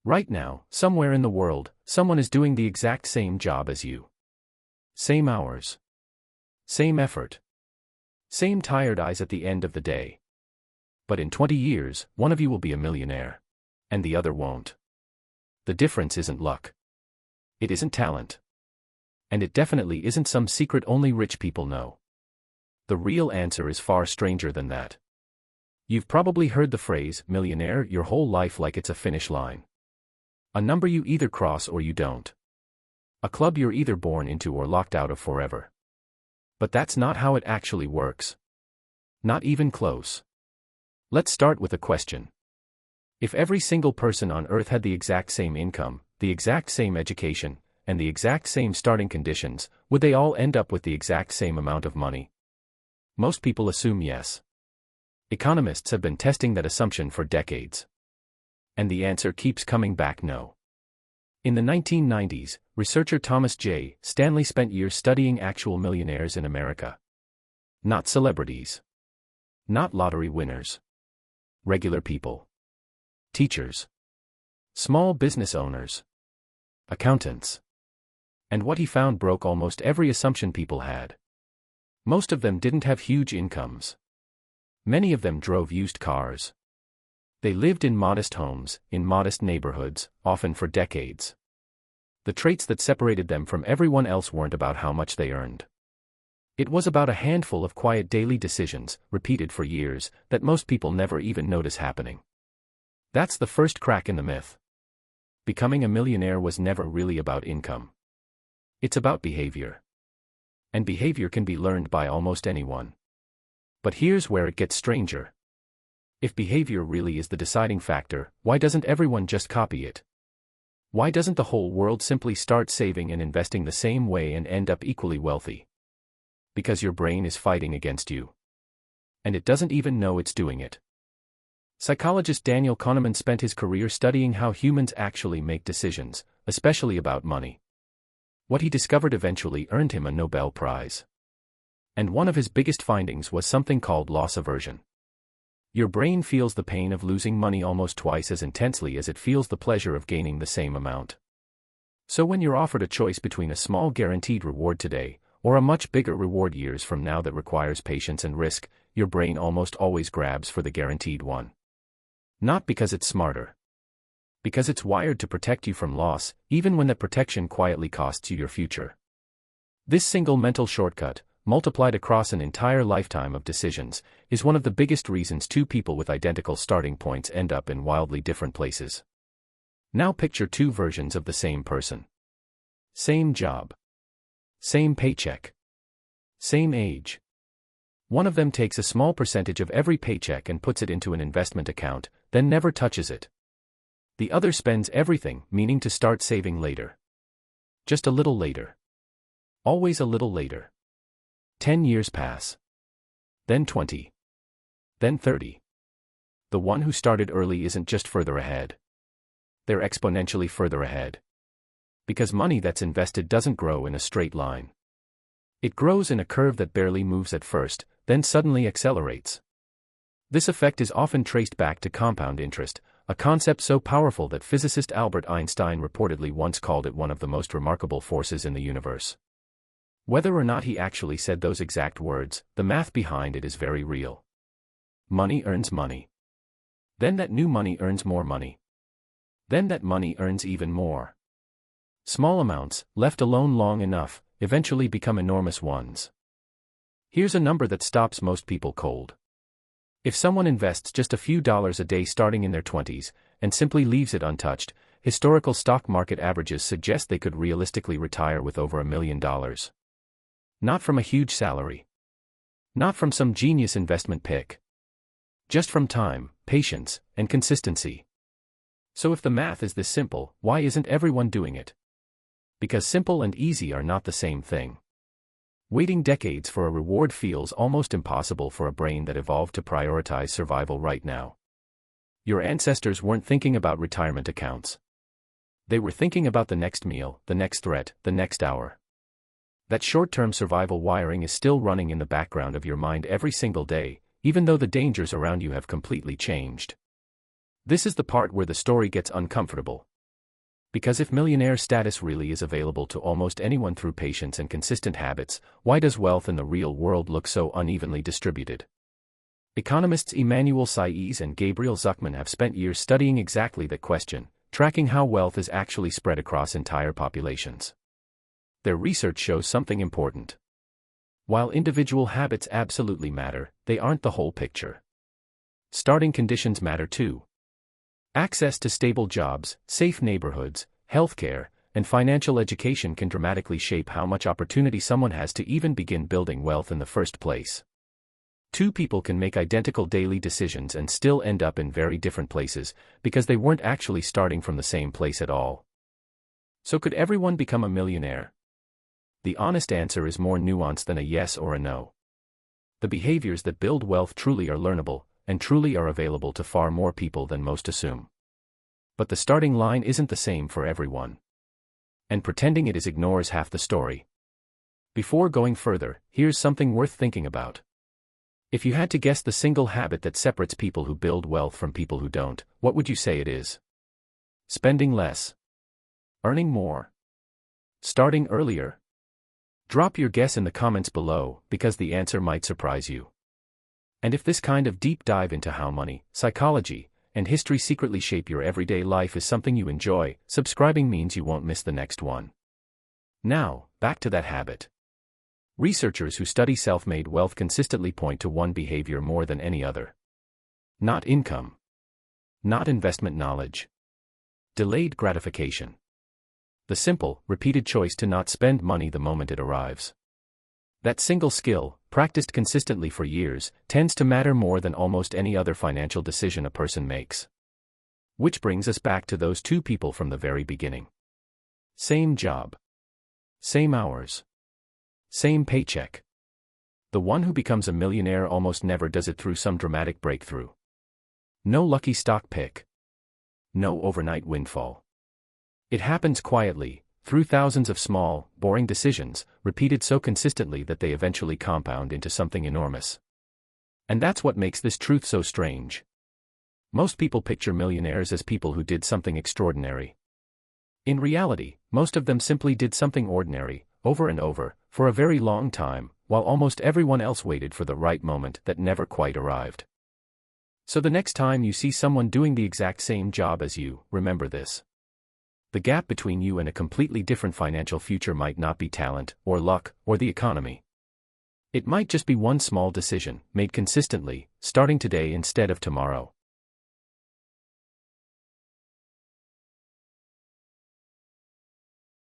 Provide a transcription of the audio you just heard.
Right now, somewhere in the world, someone is doing the exact same job as you. Same hours. Same effort. Same tired eyes at the end of the day. But in 20 years, one of you will be a millionaire. And the other won't. The difference isn't luck. It isn't talent. And it definitely isn't some secret only rich people know. The real answer is far stranger than that. You've probably heard the phrase, millionaire, your whole life like it's a finish line. A number you either cross or you don't. A club you're either born into or locked out of forever. But that's not how it actually works. Not even close. Let's start with a question. If every single person on Earth had the exact same income, the exact same education, and the exact same starting conditions, would they all end up with the exact same amount of money? Most people assume yes. Economists have been testing that assumption for decades. And the answer keeps coming back no. In the 1990s, researcher Thomas J. Stanley spent years studying actual millionaires in America. Not celebrities. Not lottery winners. Regular people. Teachers. Small business owners. Accountants. And what he found broke almost every assumption people had. Most of them didn't have huge incomes. Many of them drove used cars. They lived in modest homes, in modest neighborhoods, often for decades. The traits that separated them from everyone else weren't about how much they earned. It was about a handful of quiet daily decisions, repeated for years, that most people never even notice happening. That's the first crack in the myth. Becoming a millionaire was never really about income. It's about behavior. And behavior can be learned by almost anyone. But here's where it gets stranger. If behavior really is the deciding factor, why doesn't everyone just copy it? Why doesn't the whole world simply start saving and investing the same way and end up equally wealthy? Because your brain is fighting against you. And it doesn't even know it's doing it. Psychologist Daniel Kahneman spent his career studying how humans actually make decisions, especially about money. What he discovered eventually earned him a Nobel Prize. And one of his biggest findings was something called loss aversion. Your brain feels the pain of losing money almost twice as intensely as it feels the pleasure of gaining the same amount. So when you're offered a choice between a small guaranteed reward today, or a much bigger reward years from now that requires patience and risk, your brain almost always grabs for the guaranteed one. Not because it's smarter. Because it's wired to protect you from loss, even when that protection quietly costs you your future. This single mental shortcut, multiplied across an entire lifetime of decisions, is one of the biggest reasons two people with identical starting points end up in wildly different places. Now picture two versions of the same person. Same job. Same paycheck. Same age. One of them takes a small percentage of every paycheck and puts it into an investment account, then never touches it. The other spends everything, meaning to start saving later. Just a little later. Always a little later. 10 years pass. Then 20. Then 30. The one who started early isn't just further ahead. They're exponentially further ahead. Because money that's invested doesn't grow in a straight line. It grows in a curve that barely moves at first, then suddenly accelerates. This effect is often traced back to compound interest, a concept so powerful that physicist Albert Einstein reportedly once called it one of the most remarkable forces in the universe. Whether or not he actually said those exact words, the math behind it is very real. Money earns money. Then that new money earns more money. Then that money earns even more. Small amounts, left alone long enough, eventually become enormous ones. Here's a number that stops most people cold. If someone invests just a few dollars a day starting in their 20s, and simply leaves it untouched, historical stock market averages suggest they could realistically retire with over $1 million. Not from a huge salary. Not from some genius investment pick. Just from time, patience, and consistency. So if the math is this simple, why isn't everyone doing it? Because simple and easy are not the same thing. Waiting decades for a reward feels almost impossible for a brain that evolved to prioritize survival right now. Your ancestors weren't thinking about retirement accounts. They were thinking about the next meal, the next threat, the next hour. That short-term survival wiring is still running in the background of your mind every single day, even though the dangers around you have completely changed. This is the part where the story gets uncomfortable, Because if millionaire status really is available to almost anyone through patience and consistent habits, why does wealth in the real world look so unevenly distributed? Economists Emmanuel Saez and Gabriel Zuckman have spent years studying exactly that question, tracking how wealth is actually spread across entire populations. Their research shows something important. While individual habits absolutely matter, they aren't the whole picture. Starting conditions matter too. Access to stable jobs, safe neighborhoods, healthcare, and financial education can dramatically shape how much opportunity someone has to even begin building wealth in the first place. Two people can make identical daily decisions and still end up in very different places, because they weren't actually starting from the same place at all. So could everyone become a millionaire? The honest answer is more nuanced than a yes or a no. The behaviors that build wealth truly are learnable, and truly are available to far more people than most assume. But the starting line isn't the same for everyone. And pretending it is ignores half the story. Before going further, here's something worth thinking about. If you had to guess the single habit that separates people who build wealth from people who don't, what would you say it is? Spending less. Earning more. Starting earlier. Drop your guess in the comments below, because the answer might surprise you. And if this kind of deep dive into how money, psychology, and history secretly shape your everyday life is something you enjoy, subscribing means you won't miss the next one. Now, back to that habit. Researchers who study self-made wealth consistently point to one behavior more than any other. Not income. Not investment knowledge. Delayed gratification. The simple, repeated choice to not spend money the moment it arrives. That single skill, practiced consistently for years, tends to matter more than almost any other financial decision a person makes. Which brings us back to those two people from the very beginning. Same job. Same hours. Same paycheck. The one who becomes a millionaire almost never does it through some dramatic breakthrough. No lucky stock pick. No overnight windfall. It happens quietly, through thousands of small, boring decisions, repeated so consistently that they eventually compound into something enormous. And that's what makes this truth so strange. Most people picture millionaires as people who did something extraordinary. In reality, most of them simply did something ordinary, over and over, for a very long time, while almost everyone else waited for the right moment that never quite arrived. So the next time you see someone doing the exact same job as you, remember this. The gap between you and a completely different financial future might not be talent, or luck, or the economy. It might just be one small decision, made consistently, starting today instead of tomorrow.